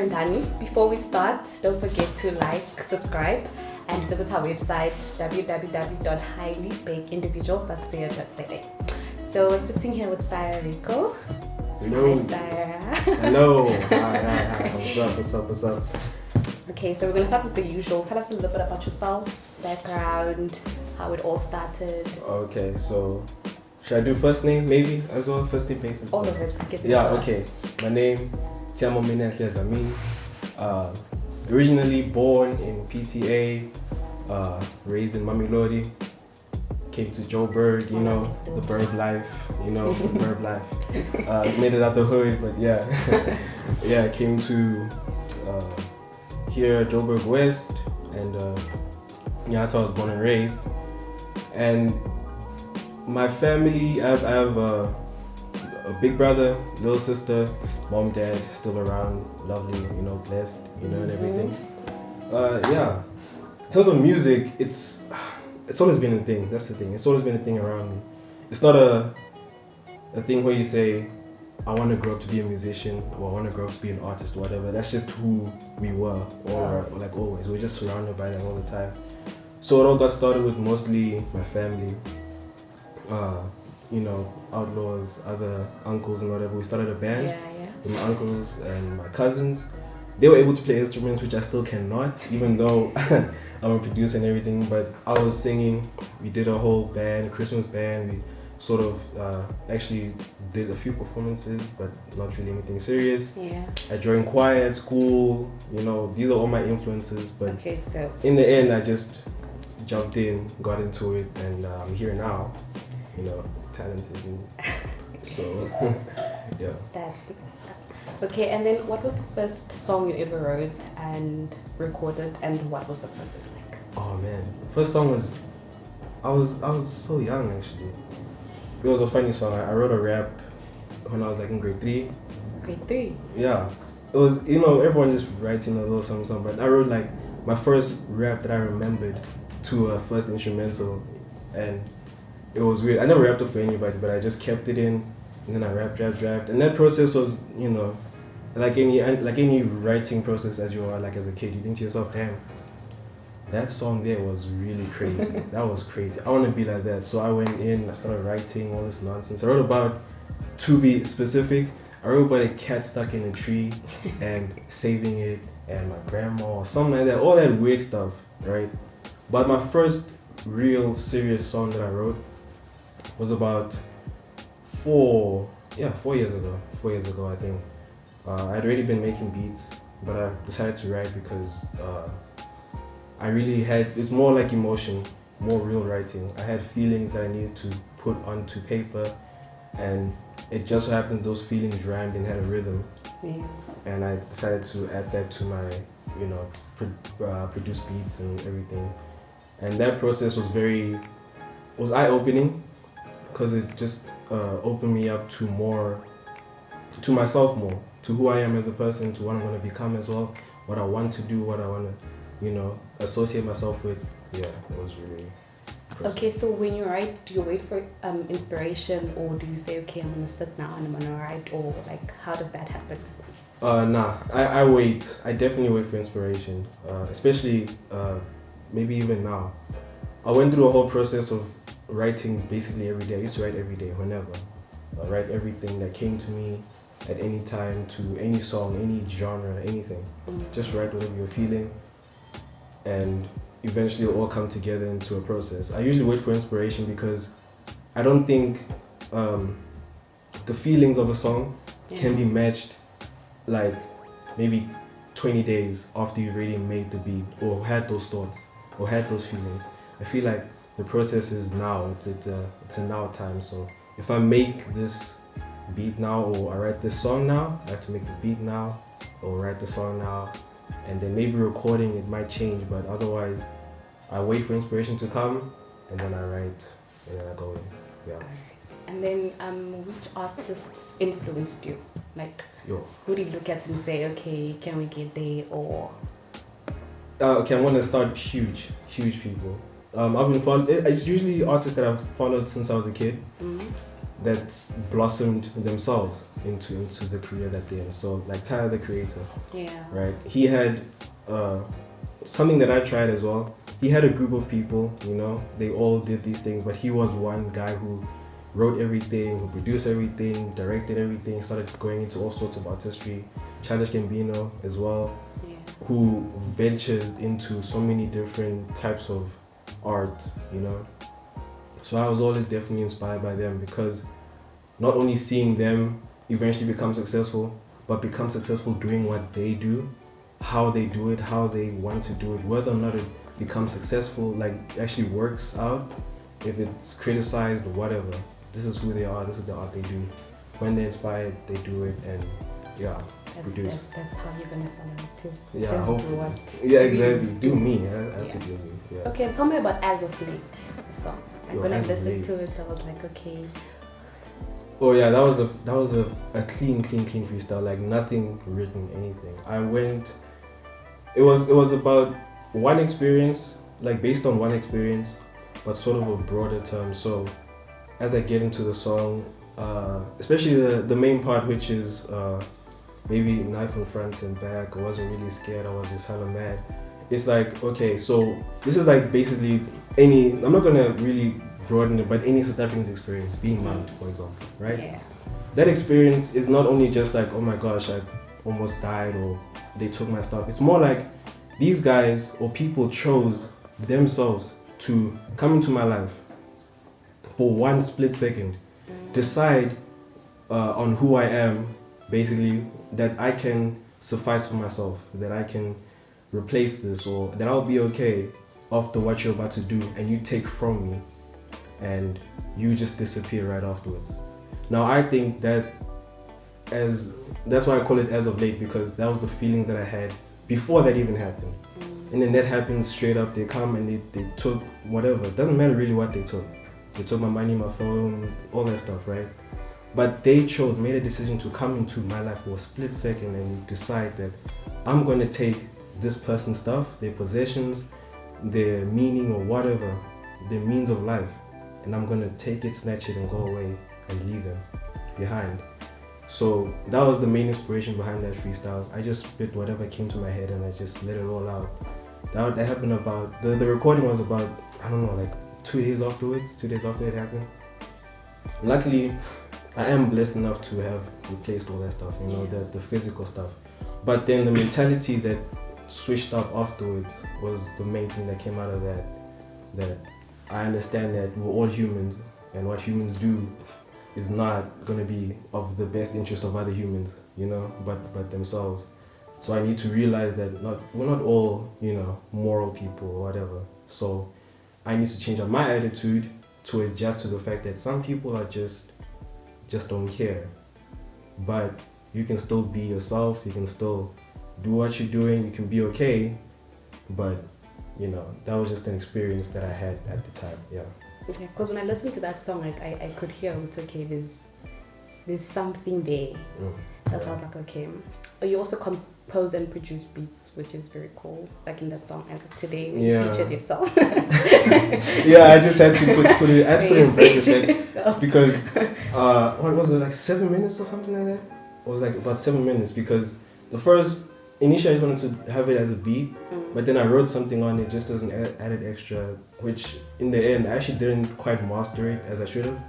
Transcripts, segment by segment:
Mandani. Before we start, don't forget to like, subscribe, and visit our website www.highlybakeindividuals.co.za. So sitting here with Sirah Rico. Hello. Hi, Sirah. Hello. Hi. What's up? Okay, so we're going to start with the usual. Tell us a little bit about yourself, background, how it all started. Okay, so should I do first name maybe as well? First name basis? All of it. Okay. My name, Tiamo Minatli Azamin. Originally born in PTA, raised in Mamelodi. Came to Joburg, the bird life, the bird life. Made it out the hood, but yeah. Yeah, came to here, Joburg West, and that's how I was born and raised. And my family, I have a big brother, little sister, mom, dad, still around, lovely, blessed, and everything. Yeah. In terms of music, it's always been a thing. That's the thing. It's always been a thing around me. It's not a thing where you say, I want to grow up to be a musician, or I want to grow up to be an artist, or whatever. That's just who we were, always. We're just surrounded by them all the time. So it all got started with mostly my family, outlaws, other uncles and whatever. We started a band with my uncles and my cousins. They were able to play instruments, which I still cannot, even though I'm a producer and everything. But I was singing. We did a whole band, Christmas band. We sort of actually did a few performances, but not really anything serious. Yeah. I joined choir at school. These are all my influences. But okay, so in the end, I just jumped in, got into it, and I'm here now. Talented. So yeah. That's the best stuff. Okay, and then what was the first song you ever wrote and recorded, and what was the process like? Oh man, first song was I was so young actually. It was a funny song. I wrote a rap when I was like in grade 3. Grade 3? Yeah. It was everyone just writing a little something, but I wrote like my first rap that I remembered to a first instrumental, and it was weird. I never rapped it for anybody, but I just kept it in, and then I rapped, and that process was like any writing process as you are like as a kid. You think to yourself, damn, that song there was really crazy. That was crazy. I want to be like that. So I went in, I started writing all this nonsense. I wrote about, to be specific, I wrote about a cat stuck in a tree and saving it, and my grandma or something like that. All that weird stuff, right? But my first real serious song that I wrote was about 4 years ago. 4 years ago, I think. I'd already been making beats, but I decided to write because I really it's more like emotion, more real writing. I had feelings that I needed to put onto paper, and it just so happens those feelings rhymed and had a rhythm. Yeah. And I decided to add that to my, produce beats and everything. And that process was eye-opening, because it just opened me up to to myself more, to who I am as a person, to what I'm going to become as well, what I want to do, what I want to, associate myself with. Yeah, it was really impressive. Okay, so when you write, do you wait for inspiration, or do you say, okay, I'm going to sit now and I'm going to write, or like, how does that happen? Nah, I wait. I definitely wait for inspiration, especially maybe even now. I went through a whole process of writing basically every day. I used to write every day, whenever. I write everything that came to me at any time, to any song, any genre, anything. Just write whatever you're feeling, and eventually it'll all come together into a process. I usually wait for inspiration because I don't think the feelings of a song can be matched like maybe 20 days after you've already made the beat, or had those thoughts, or had those feelings. I feel like the process is now. It's a now time. So if I make this beat now, or I write this song now, I have to make the beat now, or write the song now, and then maybe recording it might change. But otherwise, I wait for inspiration to come, and then I write, and then I go in. Yeah. Alright. And then which artists influenced you? Like, who do you look at and say, okay, can we get there, or? Okay, I'm gonna start huge people. I've been following. It's usually artists that I've followed since I was a kid. that's blossomed themselves into the career that they're in. So like Tyler the Creator, right? He had something that I tried as well. He had a group of people, they all did these things, but he was one guy who wrote everything, who produced everything, directed everything, started going into all sorts of artistry. Childish Gambino as well, who ventured into so many different types of art, So I was always definitely inspired by them, because not only seeing them eventually become successful, but become successful doing what they do, how they do it, how they want to do it, whether or not it becomes successful, like actually works out, if it's criticized or whatever. This is who they are, this is the art they do. When they're inspired, they do it, and produce. That's how you're gonna follow it too. Yeah, just do what. Yeah, exactly. Do me. I have to do me. Yeah. Okay, tell me about As of Late song. Like when I listened to it, I was like, okay. Oh yeah, that was a clean freestyle. Like nothing written, anything. It was about one experience, like based on one experience, but sort of a broader term. So as I get into the song, especially the main part, which is maybe knife in front and back, I wasn't really scared, I was just hella mad. It's like, okay, so this is like basically I'm not gonna really broaden it, but any South African's experience, being mugged, for example, right? Yeah. That experience is not only just like, oh my gosh, I almost died or they took my stuff. It's more like these guys or people chose themselves to come into my life for one split second, decide on who I am, basically, that I can suffice for myself, that I can replace this, or that I'll be okay after what you're about to do, and you take from me and you just disappear right afterwards. Now I think that's why I call it As of Late, because that was the feelings that I had before that even happened. And then that happens straight up. They come and they took whatever. It doesn't matter really what they took. They took my money, my phone, all that stuff, right? But they made a decision to come into my life for a split second and decide that I'm going to take this person's stuff, their possessions, their meaning or whatever, their means of life, and I'm going to take it, snatch it, and go away and leave them behind. So that was the main inspiration behind that freestyle. I just spit whatever came to my head and I just let it all out. That happened about, the recording was about, I don't know, like 2 days after it happened. Luckily, I am blessed enough to have replaced all that stuff, the physical stuff. But then the mentality that switched up afterwards was the main thing that came out of that I understand that we're all humans, and what humans do is not going to be of the best interest of other humans, but themselves. So I need to realize that we're not all, moral people or whatever. So I need to change up my attitude to adjust to the fact that some people are just don't care. But you can still be yourself, you can still do what you're doing, you can be okay, but that was just an experience that I had at the time. Yeah. Okay, because when I listened to that song, like I could hear it's okay, there's something there. That's why I was like, okay. You also compose and produce beats, which is very cool. Like in that song, as of today, when you featured yourself. Yeah, I just had to put it. I had to put it in brackets because what was it, like 7 minutes or something like that? It was like about 7 minutes, because initially I just wanted to have it as a beat, but then I wrote something on it just as an added extra, which in the end I actually didn't quite master it as I should have.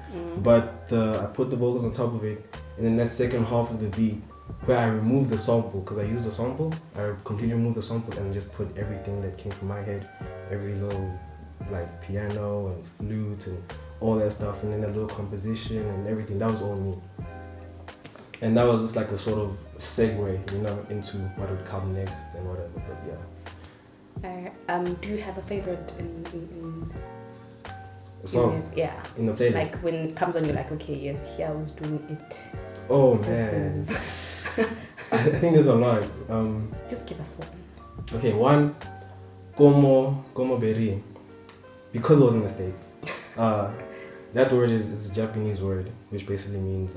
But I put the vocals on top of it, and then that second half of the beat, where I removed the sample, because I used a sample, I completely removed the sample and just put everything that came from my head, every little like piano and flute and all that stuff, and then a little composition and everything. That was all me. And that was just like a sort of segue, into what would come next and whatever. But yeah. Do you have a favorite in song? Yeah. In the playlist. Like when it comes on, you're like, okay, yes, here I was doing it. Oh man. I think there's a lot. Just give us one. Okay, one, como beri, because it was a mistake. That word is a Japanese word, which basically means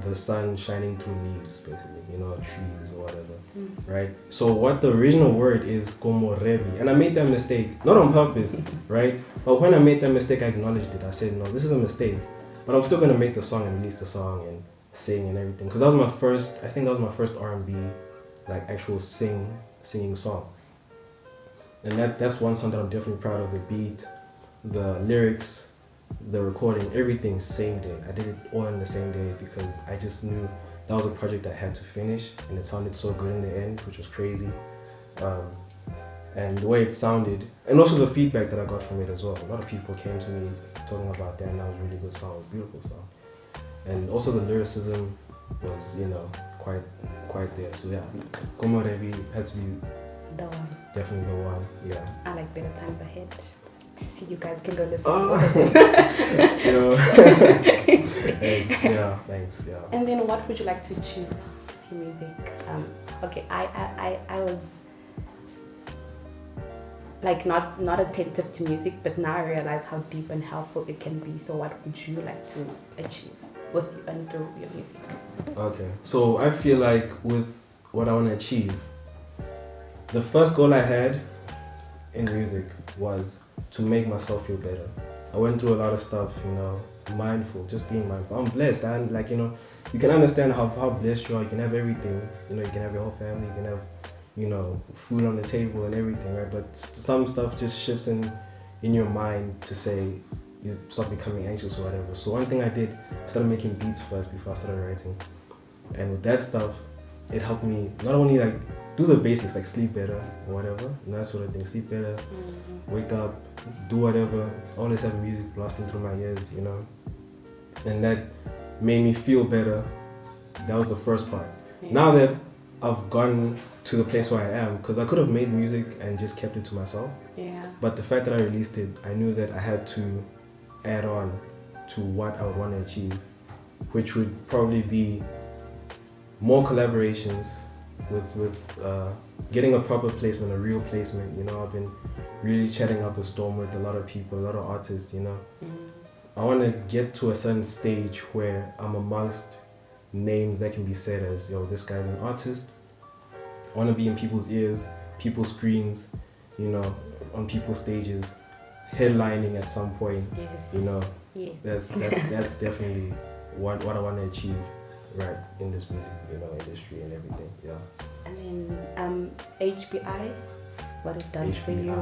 the sun shining through leaves, basically, trees or whatever, right? So what the original word is como revi, and I made that mistake, not on purpose, right? But when I made that mistake, I acknowledged it. I said, no, this is a mistake. but I'm still gonna make the song and release the song and sing and everything. Because that was my first. I think that was my first R&B, like actual singing song. And that's one song that I'm definitely proud of. The beat, the lyrics, the recording, everything same day. I did it all in the same day because I just knew that was a project I had to finish, and it sounded so good in the end, which was crazy. And the way it sounded, and also the feedback that I got from it as well. A lot of people came to me talking about that was a really good song, it was a beautiful song. And also the lyricism was, quite there. So yeah, Como Revi has to be The one. definitely the one. Yeah. I like Better Times Ahead. See, you guys can go listen Oh. to all of them. Thanks. Yeah. And then what would you like to achieve with your music? Okay, I was like not attentive to music, but now I realize how deep and helpful it can be. So what would you like to achieve with and through your music? Okay, so I feel like with what I want to achieve, the first goal I had in music was to make myself feel better. I went through a lot of stuff, mindful, just being mindful. I'm blessed, and you can understand how blessed you are. You can have everything, you can have your whole family, you can have, food on the table and everything, right? But some stuff just shifts in your mind to say you start becoming anxious or whatever. So one thing I did, I started making beats first before I started writing. And with that stuff, it helped me not only like do the basics like sleep better or whatever, that sort of thing. Sleep better, wake up, do whatever. Always have music blasting through my ears, and that made me feel better. That was the first part. Yeah. Now that I've gotten to the place where I am, because I could have made music and just kept it to myself. Yeah. But the fact that I released it, I knew that I had to add on to what I would want to achieve, which would probably be more collaborations with getting a proper placement, a real placement. I've been really chatting up a storm with a lot of people, a lot of artists. I want to get to a certain stage where I'm amongst names that can be said as, this guy's an artist. I want to be in people's ears, people's screens, on people's stages, headlining at some point. Yes. Yes. That's definitely what I want to achieve, right, in this music, industry and everything. Yeah. And then HBI, what it does for you.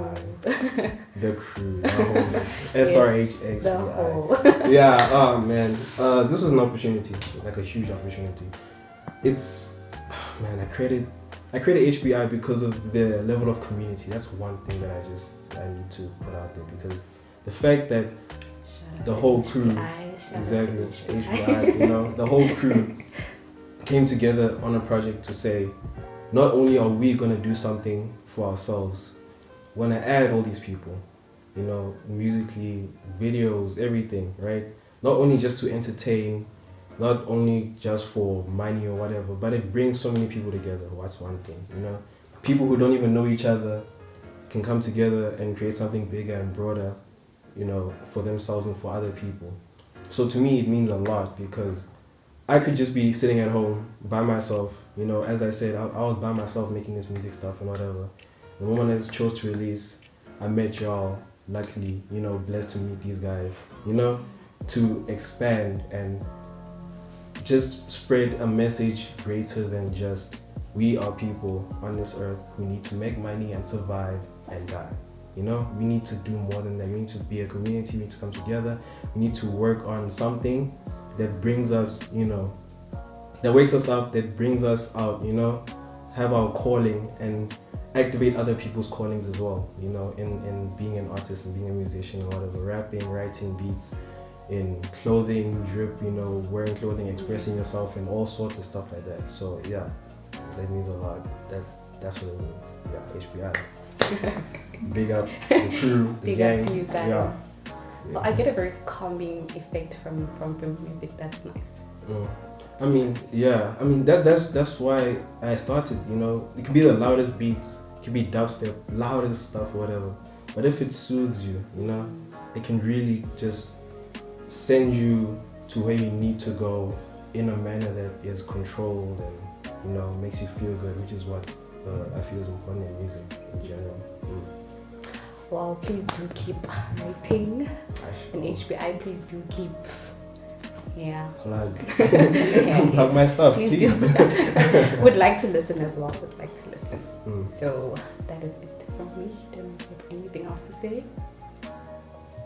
The crew, the whole SRH, the whole. Yeah, oh man. This was an opportunity, like a huge opportunity. I created HBI because of the level of community. That's one thing that I need to put out there, because the fact that the whole crew, exactly, HBI, the whole crew came together on a project to say, not only are we gonna do something for ourselves, we're gonna add all these people, musically, videos, everything, right? Not only just to entertain, not only just for money or whatever, but it brings so many people together. That's one thing, People who don't even know each other can come together and create something bigger and broader, for themselves and for other people. So to me, it means a lot, because I could just be sitting at home by myself, as I said, I was by myself making this music stuff and whatever. The moment I chose to release, I met y'all, luckily, blessed to meet these guys, to expand and just spread a message greater than just we are people on this earth who need to make money and survive and die. We need to do more than that. We need to be a community, we need to come together, we need to work on something that brings us, that wakes us up, that brings us out, have our calling and activate other people's callings as well, in being an artist and being a musician or whatever, rapping, writing beats, in clothing, drip, wearing clothing, expressing yourself and all sorts of stuff like that. So yeah, that means a lot. That's what it means. Yeah, HBI. Big up the crew, the Big gang. Up to you guys. Yeah. Well, I get a very calming effect from music. That's nice. That's why I started. It could be the loudest beats, it could be dubstep, loudest stuff, whatever. But if it soothes you, it can really just send you to where you need to go in a manner that is controlled and makes you feel good, which is what I feel is important in music in general. Well, please do keep writing, and HBI, please do keep Yeah. Plug. Yeah, Plug my stuff, please please. do. Would like to listen as well. Would like to listen. So that is it from me. Don't have anything else to say.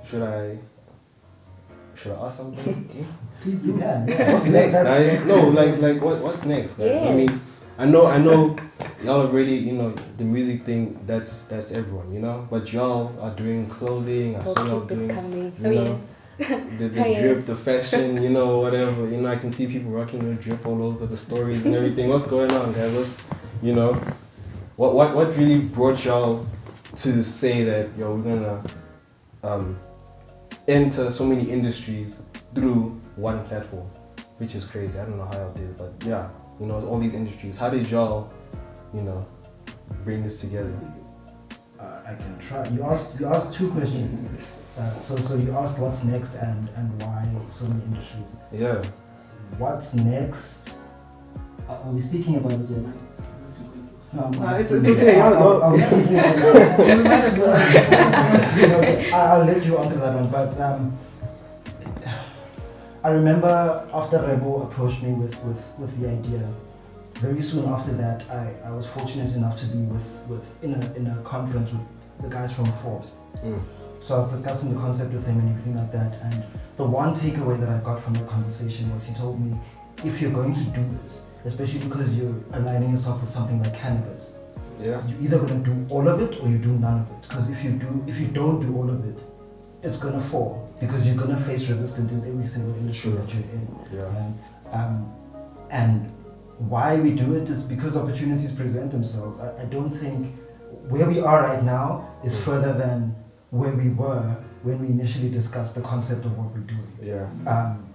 Should I ask something? Please do that. Yeah. What's next, guys? No, like what's next, guys? Yes. I mean, I know y'all already, you know, the music thing, that's everyone, you know, but y'all are doing clothing. I saw y'all Keep it doing, coming. you know, the drip, Yes. the fashion, you know, whatever. You know, I can see people rocking the drip all over the stories and everything. What's going on, guys? What's, you know, what really brought y'all to say that, yo, we're gonna enter so many industries through one platform, which is crazy. I don't know how y'all did it, but yeah, you know, all these industries. How did y'all, you know, bring this together? I can try. You asked two questions. So you asked what's next and why so many industries. Yeah. What's next? Are we speaking about it yet? No, It's okay. I'll let you answer that one. But I remember after Rebo approached me with the idea. Very soon after that, I was fortunate enough to be in a conference with the guys from Forbes. So I was discussing the concept with him and everything like that. And the one takeaway that I got from the conversation was he told me, if you're going to do this, especially because you're aligning yourself with something like cannabis, yeah, you're either going to do all of it or you do none of it. Because if you don't do all of it, it's going to fall because you're going to face resistance in every single industry that you're in. Yeah. And why we do it is because opportunities present themselves. I don't think where we are right now is further than where we were when we initially discussed the concept of what we're doing. Yeah.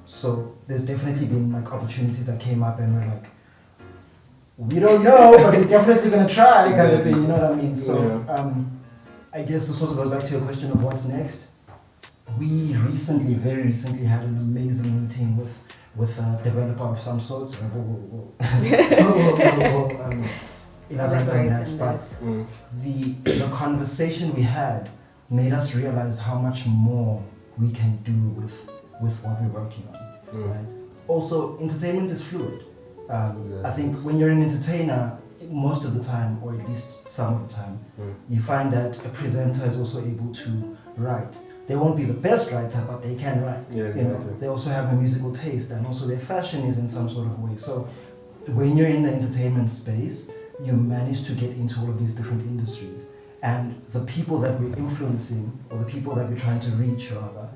So there's definitely been like opportunities that came up and we're like, we don't know, but we're definitely gonna try, kind of thing. You know what I mean? So I guess this also goes back to your question of what's next. We very recently had an amazing meeting with a developer of some sorts. We'll elaborate on that. But the conversation we had made us realize how much more we can do with what we're working on. Right? Also, entertainment is fluid. I think when you're an entertainer, most of the time, or at least some of the time, you find that a presenter is also able to write. They won't be the best writer, but they can write. Yeah, exactly. You know, they also have a musical taste, and also their fashion is in some sort of way. So when you're in the entertainment space, you manage to get into all of these different industries. And the people that we're influencing, or the people that we're trying to reach, rather,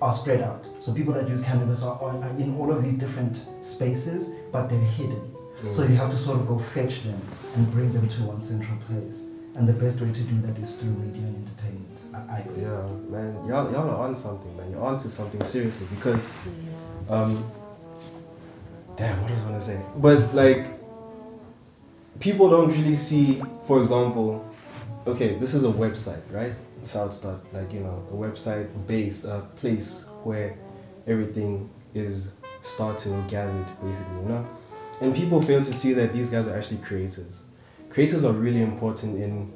are spread out. So people that use cannabis are in all of these different spaces, but they're hidden. So you have to sort of go fetch them and bring them to one central place. And the best way to do that is through media and entertainment. I believe. Yeah, man, y'all are on something, man. You're on to something seriously because, damn, what was I gonna say? But like, people don't really see, for example, okay, this is a website, right? Southstart, like, you know, a website base, a place where everything is started or gathered, basically, you know? And people fail to see that these guys are actually creators. Creators are really important in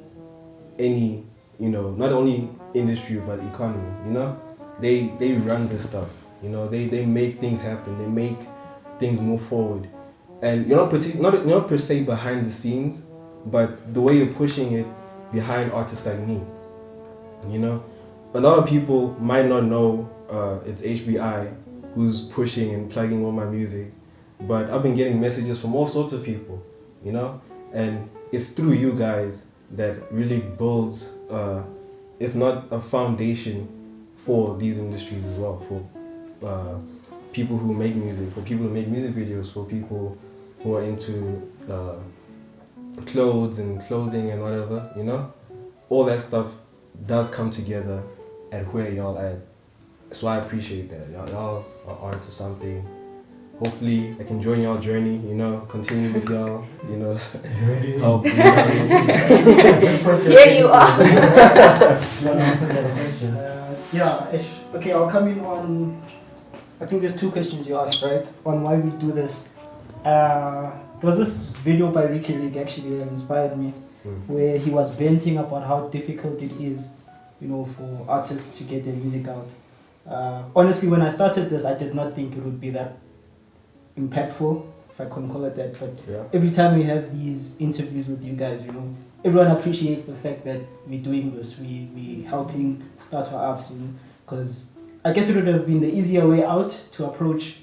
any, you know, not only industry, but economy, you know? They run this stuff, you know? They make things happen, they make things move forward. And you're not per se behind the scenes, but the way you're pushing it behind artists like me, you know? A lot of people might not know it's HBI who's pushing and plugging all my music, but I've been getting messages from all sorts of people, you know? And it's through you guys that really builds, if not a foundation for these industries as well, for people who make music, for people who make music videos, for people who are into clothes and clothing and whatever, you know? All that stuff does come together at where y'all at. So I appreciate that. Y'all are onto something. Hopefully I can join y'all journey, you know, continue with y'all, you know, help. Here you are. Okay, I'll come in on, I think there's two questions you asked, right? On why we do this. There was this video by Ricky Rig actually that inspired me, where he was venting about how difficult it is, you know, for artists to get their music out. Honestly, when I started this, I did not think it would be that impactful, if I can call it that. But Yeah. every time we have these interviews with you guys, you know, everyone appreciates the fact that we're doing this. We helping startups, you know, because I guess it would have been the easier way out to approach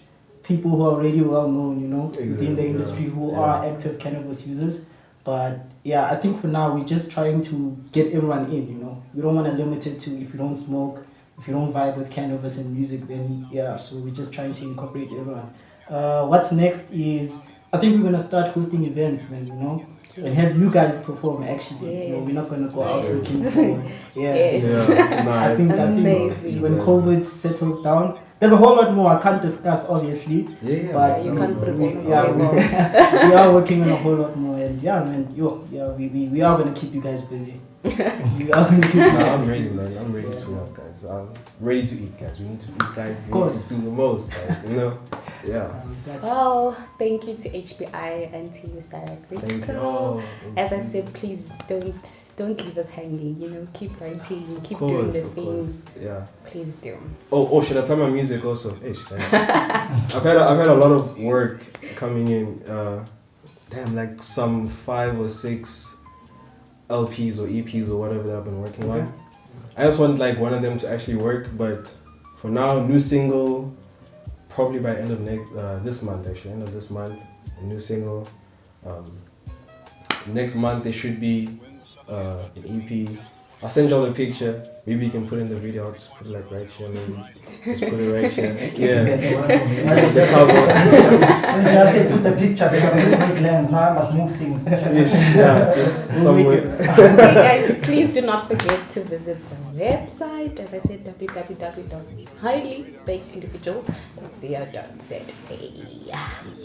people who are already well known, you know, within the Exactly, industry yeah. who Yeah. are active cannabis users. But yeah, I think for now we're just trying to get everyone in, you know. We don't want to limit it to if you don't smoke, if you don't vibe with cannabis and music, then yeah, so we're just trying to incorporate everyone. What's next is I think we're gonna start hosting events, man, you know, and have you guys perform actually. You know, we're not gonna go out Yes. looking for Yes. Yeah, no, I think Amazing. when COVID settles down, there's a whole lot more I can't discuss obviously. Yeah, But you no, can't no. put it all on the Yeah, table. we are working on a whole lot more, and yeah, man, we are gonna keep you guys busy. We are gonna keep you No, guys I'm ready, busy. man. I'm ready Yeah. to rock, guys. I'm ready to eat, guys. We need to eat, guys. We course. need to do the most, guys. You know? Yeah. Well, thank you to HBI and to you, Sirah Rico. Thank you. Oh, As I said, please don't leave us hanging. You know, keep writing, keep of doing course, the of things. course. Yeah. Please do. Oh, should I play my music also? Ish, I've had a lot of work coming in. Damn, like some 5 or 6 LPs or EPs or whatever that I've been working Okay. on. I just want like one of them to actually work, but for now, new single probably by end of this month actually, end of this month, a new single. Next month there should be an EP. I'll send you all the picture. Maybe you can put in the video. I'll just put it like right here, maybe. Just put it right here. Yeah. That's how it works. When you just say put the picture, they have a great lens. Now I must move things. Yeah, just We'll make somewhere. it. Okay, guys, please do not forget to visit the website. As I said, www.highlybakedindividuals.co.za.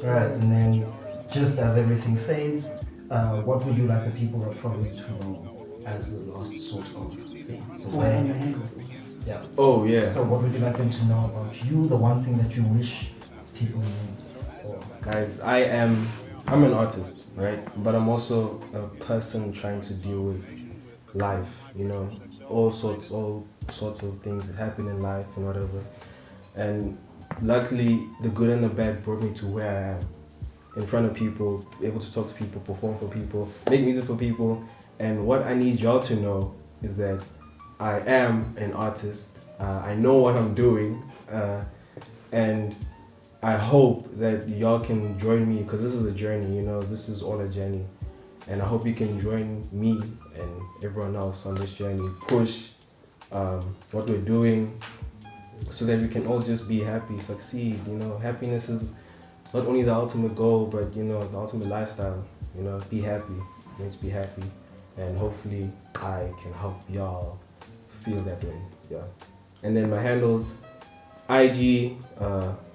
Right, and then just as everything fades, what would you like the people that follow you to know as the last sort of thing? So Oh, and your handles. yeah. Oh yeah. So what would you like them to know about you? The one thing that you wish people knew. Or Guys, I'm an artist, right? But I'm also a person trying to deal with life, you know, all sorts of things that happen in life and whatever. And luckily, the good and the bad brought me to where I am, in front of people, able to talk to people, perform for people, make music for people. And what I need y'all to know is that I am an artist. I know what I'm doing, and I hope that y'all can join me, because this is a journey, you know, this is all a journey. And I hope you can join me and everyone else on this journey, push what we're doing, so that we can all just be happy, succeed. You know, happiness is not only the ultimate goal, but you know, the ultimate lifestyle. You know, be happy, means be happy, and hopefully I can help y'all feel that way. Yeah. And then my handles, IG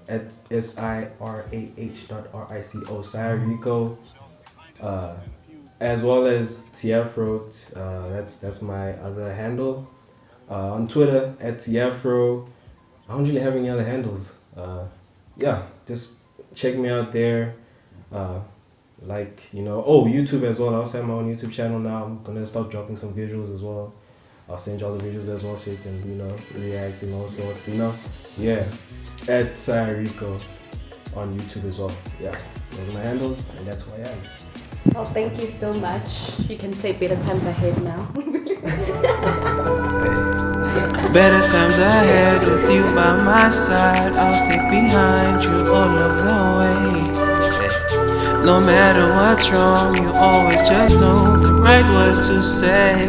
at SIRAH.RICO, Sirah Rico, as well as Tiafro. That's my other handle. On Twitter at Tiafro. I don't really have any other handles. Yeah, just check me out there. Like, you know, YouTube as well. I also have my own YouTube channel now. I'm gonna start dropping some visuals as well. I'll send you all the videos as well, so you can, you know, react and all sorts, you know. Yeah, at Sirah Rico on YouTube as well. Yeah, those are my handles, and that's who I am. Well, thank you so much. You can play Better Times Ahead now. Better times ahead with you by my side. I'll stick behind you all of the way. No matter what's wrong, you always just know the right words to say.